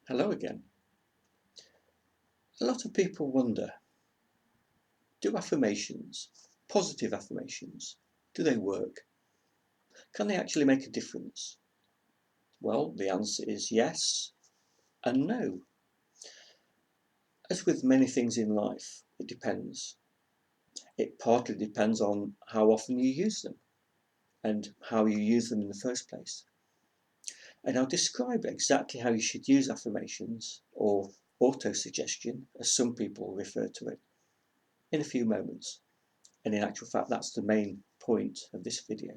Hello again. A lot of people wonder, do affirmations, positive affirmations, do they work? Can they actually make a difference? Well, the answer is yes and no. As with many things in life, it depends. It partly depends on how often you use them and how you use them in the first place. And I'll describe exactly how you should use affirmations, or auto-suggestion, as some people refer to it, in a few moments. And in actual fact, that's the main point of this video.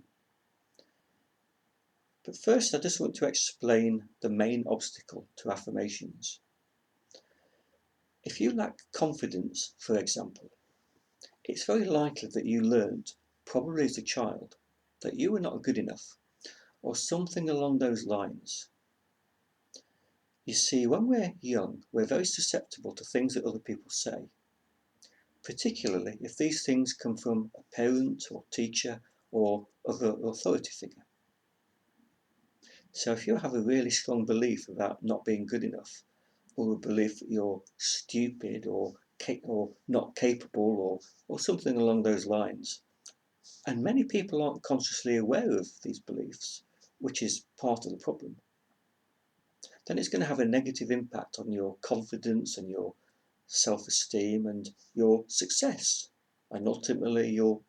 But first, I just want to explain the main obstacle to affirmations. If you lack confidence, for example, it's very likely that you learned, probably as a child, that you were not good enough, or something along those lines. You see, when we're young, we're very susceptible to things that other people say, particularly if these things come from a parent or teacher or other authority figure. So if you have a really strong belief about not being good enough, or a belief that you're stupid or not capable or something along those lines, and many people aren't consciously aware of these beliefs, which is part of the problem, then it's going to have a negative impact on your confidence and your self-esteem and your success, and ultimately your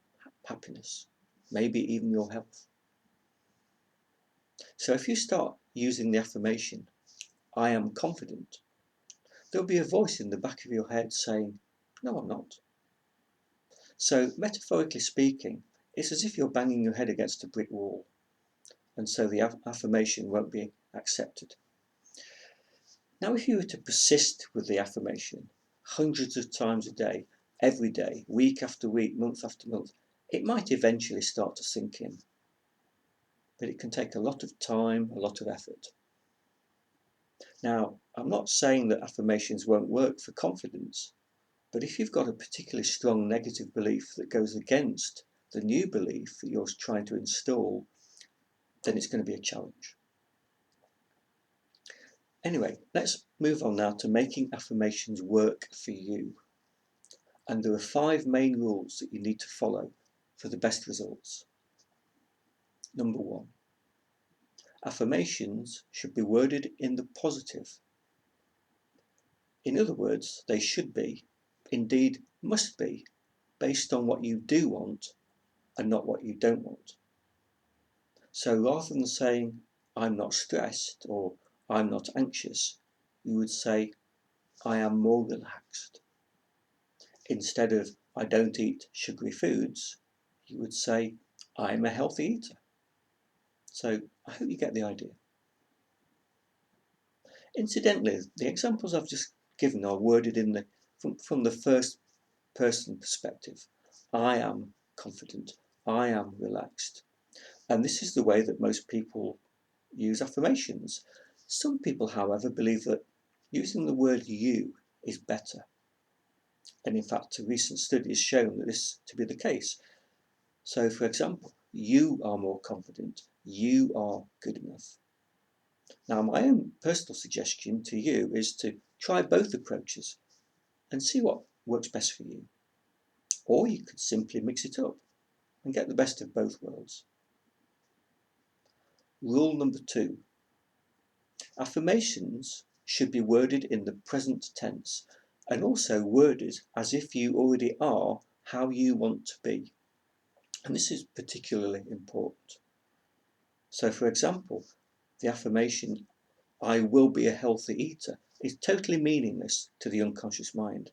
happiness, maybe even your health. So if you start using the affirmation, I am confident, there'll be a voice in the back of your head saying, no, I'm not. So metaphorically speaking, it's as if you're banging your head against a brick wall, and so the affirmation won't be accepted. Now, if you were to persist with the affirmation hundreds of times a day, every day, week after week, month after month, it might eventually start to sink in. But it can take a lot of time, a lot of effort. Now, I'm not saying that affirmations won't work for confidence, but if you've got a particularly strong negative belief that goes against the new belief that you're trying to install, then it's going to be a challenge. Anyway, let's move on now to making affirmations work for you. And there are 5 main rules that you need to follow for the best results. Number 1, affirmations should be worded in the positive. In other words, they should be, indeed must be, based on what you do want and not what you don't want. So rather than saying, I'm not stressed or I'm not anxious, you would say, I am more relaxed. Instead of, I don't eat sugary foods, you would say, I'm a healthy eater. So I hope you get the idea. Incidentally, the examples I've just given are worded from the first person perspective. I am confident. I am relaxed. And this is the way that most people use affirmations. Some people, however, believe that using the word you is better. And in fact, a recent study has shown that this to be the case. So, for example, you are more confident. You are good enough. Now, my own personal suggestion to you is to try both approaches and see what works best for you. Or you could simply mix it up and get the best of both worlds. Rule number 2. Affirmations should be worded in the present tense and also worded as if you already are how you want to be. And this is particularly important. So, for example, the affirmation, I will be a healthy eater, is totally meaningless to the unconscious mind.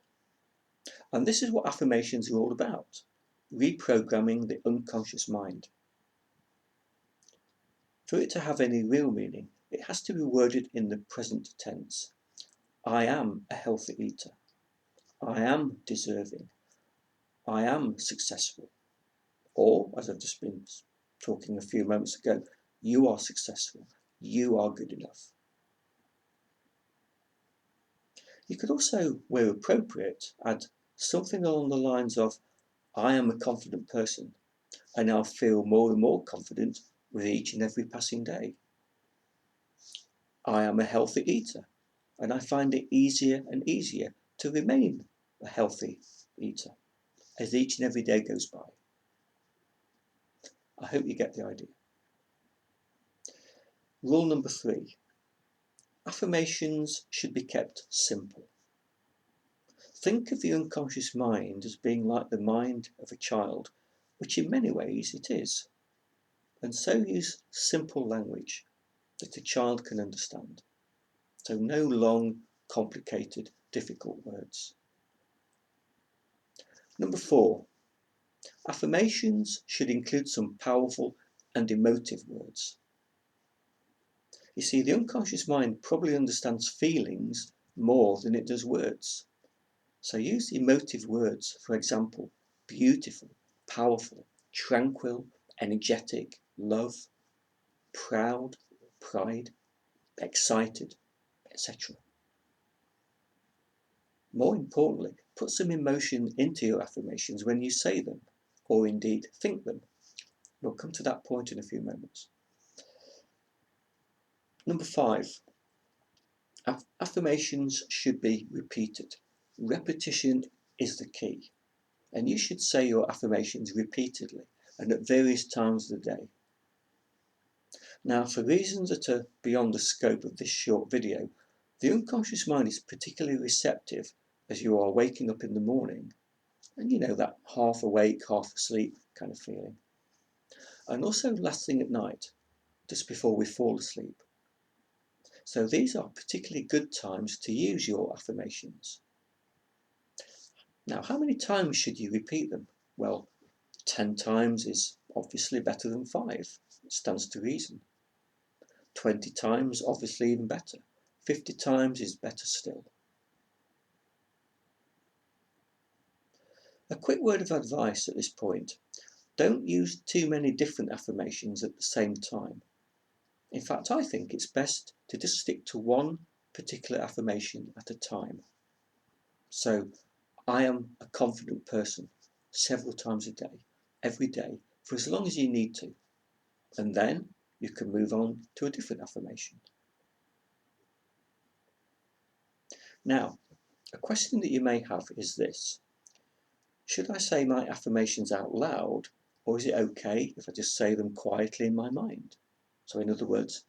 And this is what affirmations are all about, reprogramming the unconscious mind. For it to have any real meaning, it has to be worded in the present tense. I am a healthy eater. I am deserving. I am successful. Or, as I've just been talking a few moments ago, you are successful. You are good enough. You could also, where appropriate, add something along the lines of, I am a confident person, and I'll feel more and more confident with each and every passing day. I am a healthy eater, and I find it easier and easier to remain a healthy eater as each and every day goes by. I hope you get the idea. Rule number 3. Affirmations should be kept simple. Think of the unconscious mind as being like the mind of a child, which in many ways it is, and so use simple language that a child can understand. So no long, complicated, difficult words. Number 4. Affirmations should include some powerful and emotive words. You see, the unconscious mind probably understands feelings more than it does words. So use emotive words, for example, beautiful, powerful, tranquil, energetic, love, proud, pride, excited, etc. More importantly, put some emotion into your affirmations when you say them, or indeed think them. We'll come to that point in a few moments. Number 5. Affirmations should be repeated. Repetition is the key, and you should say your affirmations repeatedly and at various times of the day. Now, for reasons that are beyond the scope of this short video, the unconscious mind is particularly receptive as you are waking up in the morning, and you know that half awake, half asleep kind of feeling, and also last thing at night, just before we fall asleep. So these are particularly good times to use your affirmations. Now, how many times should you repeat them? Well, 10 times is obviously better than 5. It stands to reason. 20 times, obviously even better. 50 times is better still. A quick word of advice at this point. Don't use too many different affirmations at the same time. In fact, I think it's best to just stick to one particular affirmation at a time. So, I am a confident person several times a day, every day, for as long as you need to. And then you can move on to a different affirmation. Now, a question that you may have is this. Should I say my affirmations out loud, or is it okay if I just say them quietly in my mind? So in other words,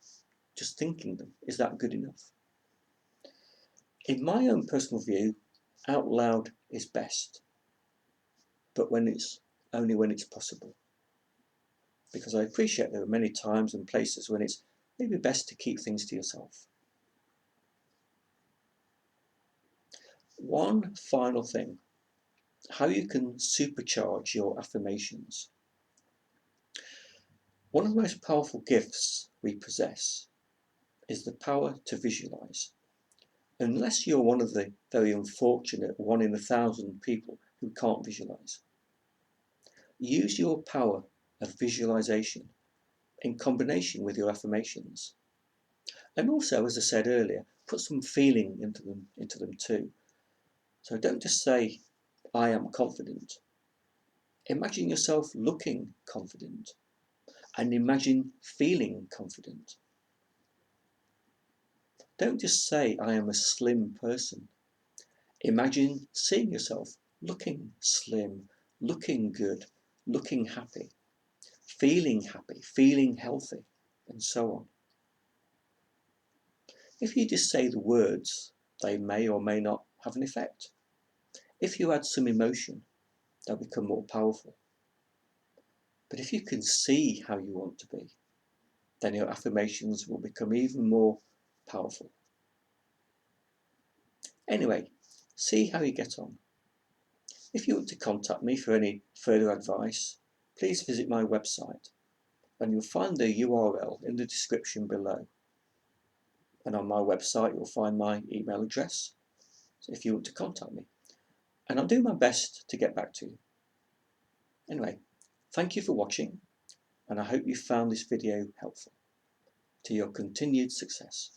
just thinking them. Is that good enough? In my own personal view, out loud is best, but only when it's possible. Because I appreciate there are many times and places when it's maybe best to keep things to yourself. One final thing, how you can supercharge your affirmations. One of the most powerful gifts we possess is the power to visualize. Unless you're one of the very unfortunate 1 in 1,000 people who can't visualize. Use your power of visualization in combination with your affirmations. And also, as I said earlier, put some feeling into them too. So don't just say, I am confident. Imagine yourself looking confident and imagine feeling confident. Don't just say, I am a slim person. Imagine seeing yourself looking slim, looking good, looking happy, feeling healthy, and so on. If you just say the words, they may or may not have an effect. If you add some emotion, they'll become more powerful. But if you can see how you want to be, then your affirmations will become even more powerful. Anyway, see how you get on. If you want to contact me for any further advice, please visit my website, and you'll find the URL in the description below. And on my website you'll find my email address, so if you want to contact me. And I'll do my best to get back to you. Anyway, thank you for watching, and I hope you found this video helpful. To your continued success.